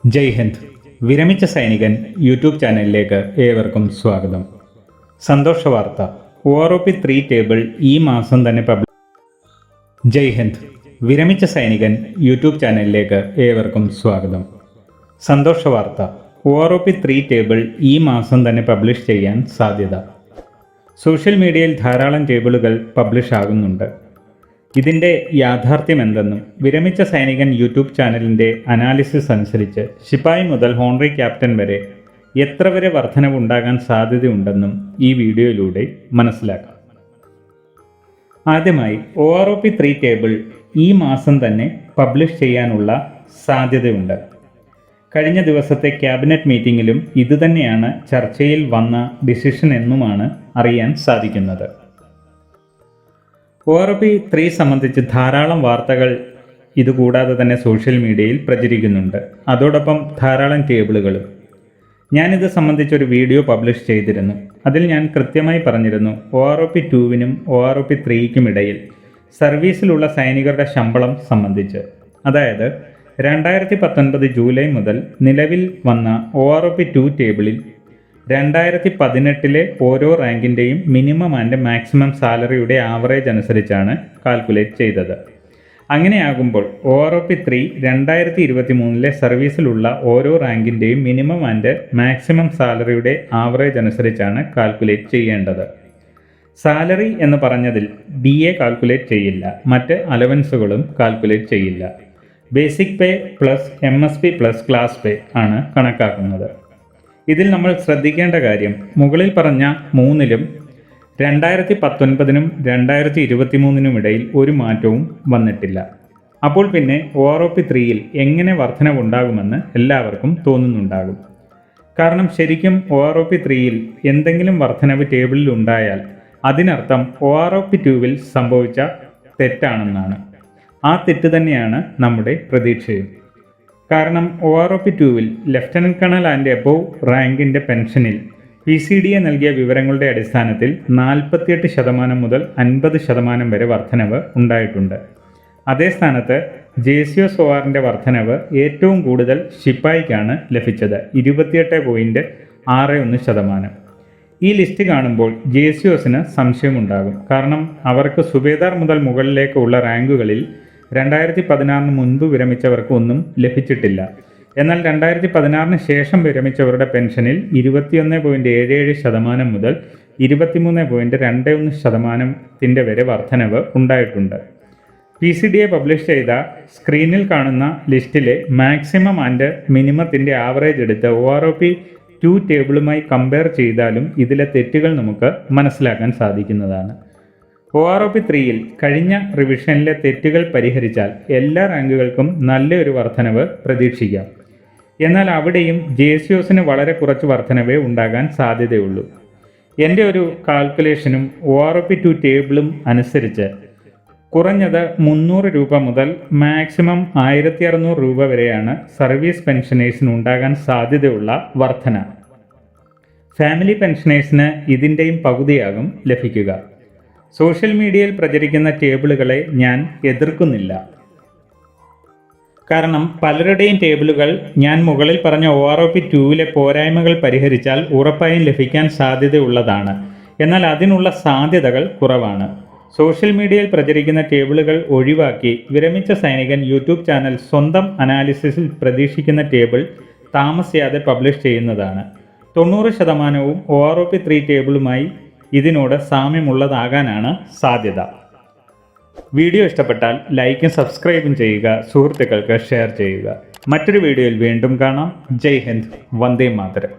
ജയ് ഹിന്ദ്. വിരമിച്ച സൈനികൻ യൂട്യൂബ് ചാനലിലേക്ക് ഏവർക്കും സ്വാഗതം. സന്തോഷ വാർത്ത, OROP3 ടേബിൾ ഈ മാസം തന്നെ ജയ് ഹിന്ദ്. വിരമിച്ച സൈനികൻ യൂട്യൂബ് ചാനലിലേക്ക് ഏവർക്കും സ്വാഗതം. സന്തോഷ വാർത്ത, OROP3 ടേബിൾ ഈ മാസം തന്നെ പബ്ലിഷ് ചെയ്യാൻ സാധ്യത. സോഷ്യൽ മീഡിയയിൽ ധാരാളം ടേബിളുകൾ പബ്ലിഷ് ആകുന്നുണ്ട്. ഇതിൻ്റെ യാഥാർത്ഥ്യം എന്തെന്നും വിരമിച്ച സൈനികൻ യൂട്യൂബ് ചാനലിൻ്റെ അനാലിസിസ് അനുസരിച്ച് ശിപ്പായി മുതൽ ഹോണറി ക്യാപ്റ്റൻ വരെ എത്ര വരെ വർധനവുണ്ടാകാൻ സാധ്യതയുണ്ടെന്നും ഈ വീഡിയോയിലൂടെ മനസ്സിലാക്കാം. ആദ്യമായി OROP3 ടേബിൾ ഈ മാസം തന്നെ പബ്ലിഷ് ചെയ്യാനുള്ള സാധ്യതയുണ്ട്. കഴിഞ്ഞ ദിവസത്തെ ക്യാബിനറ്റ് മീറ്റിങ്ങിലും ഇതുതന്നെയാണ് ചർച്ചയിൽ വന്ന ഡിസിഷൻ എന്നുമാണ് അറിയാൻ സാധിക്കുന്നത്. OROP3 സംബന്ധിച്ച് ധാരാളം വാർത്തകൾ ഇതുകൂടാതെ തന്നെ സോഷ്യൽ മീഡിയയിൽ പ്രചരിക്കുന്നുണ്ട്. അതോടൊപ്പം ധാരാളം ടേബിളുകളും. ഞാനിത് സംബന്ധിച്ചൊരു വീഡിയോ പബ്ലിഷ് ചെയ്തിരുന്നു. അതിൽ ഞാൻ കൃത്യമായി പറഞ്ഞിരുന്നു, OROP2-നും OROP3-ക്കും ഇടയിൽ സർവീസിലുള്ള സൈനികരുടെ ശമ്പളം സംബന്ധിച്ച്. അതായത് 2019 ജൂലൈ മുതൽ നിലവിൽ വന്ന OROP2 ടേബിളിൽ 2018 ഓരോ റാങ്കിൻ്റെയും മിനിമം ആൻഡ് മാക്സിമം സാലറിയുടെ ആവറേജ് അനുസരിച്ചാണ് കാൽക്കുലേറ്റ് ചെയ്തത്. അങ്ങനെയാകുമ്പോൾ OROP3 2023 സർവീസിലുള്ള ഓരോ റാങ്കിൻ്റെയും മിനിമം ആൻഡ് മാക്സിമം സാലറിയുടെ ആവറേജ് അനുസരിച്ചാണ് കാൽക്കുലേറ്റ് ചെയ്യേണ്ടത്. സാലറി എന്ന് പറഞ്ഞതിൽ DA കാൽക്കുലേറ്റ് ചെയ്യില്ല, മറ്റ് അലവൻസുകളും കാൽക്കുലേറ്റ് ചെയ്യില്ല. Basic pay plus MSP plus class pay ആണ് കണക്കാക്കുന്നത്. ഇതിൽ നമ്മൾ ശ്രദ്ധിക്കേണ്ട കാര്യം, മുകളിൽ പറഞ്ഞ മൂന്നിലും 2019-നും 2023-നും ഇടയിൽ ഒരു മാറ്റവും വന്നിട്ടില്ല. അപ്പോൾ പിന്നെ OROP3-ൽ എങ്ങനെ വർധനവുണ്ടാകുമെന്ന് എല്ലാവർക്കും തോന്നുന്നുണ്ടാകും. കാരണം ശരിക്കും OROP3-ൽ എന്തെങ്കിലും വർധനവ് ടേബിളിൽ ഉണ്ടായാൽ അതിനർത്ഥം OROP2-വിൽ സംഭവിച്ച തെറ്റാണെന്നാണ്. ആ തെറ്റ് തന്നെയാണ് നമ്മുടെ പ്രതീക്ഷയും. കാരണം OROP2-വിൽ ലഫ്റ്റനന്റ് കേണൽ ആൻഡ് എബോവ് റാങ്കിൻ്റെ പെൻഷനിൽ PCDA നൽകിയ വിവരങ്ങളുടെ അടിസ്ഥാനത്തിൽ 48% മുതൽ 50% വരെ വർധനവ് ഉണ്ടായിട്ടുണ്ട്. അതേ സ്ഥാനത്ത് JCOSORൻ്റെ വർധനവ് ഏറ്റവും കൂടുതൽ ശിപ്പായിക്കാണ് ലഭിച്ചത്, 28.61%. ഈ ലിസ്റ്റ് കാണുമ്പോൾ JCOSന് സംശയമുണ്ടാകും. കാരണം അവർക്ക് സുബേദാർ മുതൽ മുകളിലേക്കുള്ള റാങ്കുകളിൽ 2016 മുൻപ് വിരമിച്ചവർക്ക് ഒന്നും ലഭിച്ചിട്ടില്ല. എന്നാൽ 2016 ശേഷം വിരമിച്ചവരുടെ പെൻഷനിൽ 21.77% മുതൽ 23.21% വരെ വർധനവ് ഉണ്ടായിട്ടുണ്ട്. PCDA പബ്ലിഷ് ചെയ്ത സ്ക്രീനിൽ കാണുന്ന ലിസ്റ്റിലെ മാക്സിമം ആൻഡ് മിനിമത്തിൻ്റെ ആവറേജ് എടുത്ത് OROP2 ടേബിളുമായി കമ്പയർ ചെയ്താലും ഇതിലെ തെറ്റുകൾ നമുക്ക് മനസ്സിലാക്കാൻ സാധിക്കുന്നതാണ്. OROP3-ൽ കഴിഞ്ഞ റിവിഷനിലെ തെറ്റുകൾ പരിഹരിച്ചാൽ എല്ലാ റാങ്കുകൾക്കും നല്ലൊരു വർധനവ് പ്രതീക്ഷിക്കാം. എന്നാൽ അവിടെയും JCOSന് വളരെ കുറച്ച് വർധനവേ ഉണ്ടാകാൻ സാധ്യതയുള്ളൂ. എൻ്റെ ഒരു കാൽക്കുലേഷനും OROP2 ടേബിളും അനുസരിച്ച് കുറഞ്ഞത് 300 രൂപ മുതൽ മാക്സിമം 1600 രൂപ വരെയാണ് സർവീസ് പെൻഷനേഴ്സിന് ഉണ്ടാകാൻ സാധ്യതയുള്ള വർധന. ഫാമിലി പെൻഷനേഴ്സിന് ഇതിൻ്റെയും പകുതിയാകും ലഭിക്കുക. സോഷ്യൽ മീഡിയയിൽ പ്രചരിക്കുന്ന ടേബിളുകളെ ഞാൻ എതിർക്കുന്നില്ല. കാരണം പലരുടെയും ടേബിളുകൾ ഞാൻ മുകളിൽ പറഞ്ഞ OROP2-വിലെ പോരായ്മകൾ പരിഹരിച്ചാൽ ഉറപ്പായും ലഭിക്കാൻ സാധ്യതയുള്ളതാണ്. എന്നാൽ അതിനുള്ള സാധ്യതകൾ കുറവാണ്. സോഷ്യൽ മീഡിയയിൽ പ്രചരിക്കുന്ന ടേബിളുകൾ ഒഴിവാക്കി വിരമിച്ച സൈനികൻ യൂട്യൂബ് ചാനൽ സ്വന്തം അനാലിസിസിൽ പ്രതീക്ഷിക്കുന്ന ടേബിൾ താമസിയാതെ പബ്ലിഷ് ചെയ്യുന്നതാണ്. 90%വും OROP3 ടേബിളുമായി ഇതിനോട് സാമ്യമുള്ളതാകാനാണ് സാധ്യത. വീഡിയോ ഇഷ്ടപ്പെട്ടാൽ ലൈക്കും സബ്സ്ക്രൈബും ചെയ്യുക, സുഹൃത്തുക്കൾക്ക് ഷെയർ ചെയ്യുക. മറ്റൊരു വീഡിയോയിൽ വീണ്ടും കാണാം. ജയ് ഹിന്ദ്, വന്ദേ മാതരം.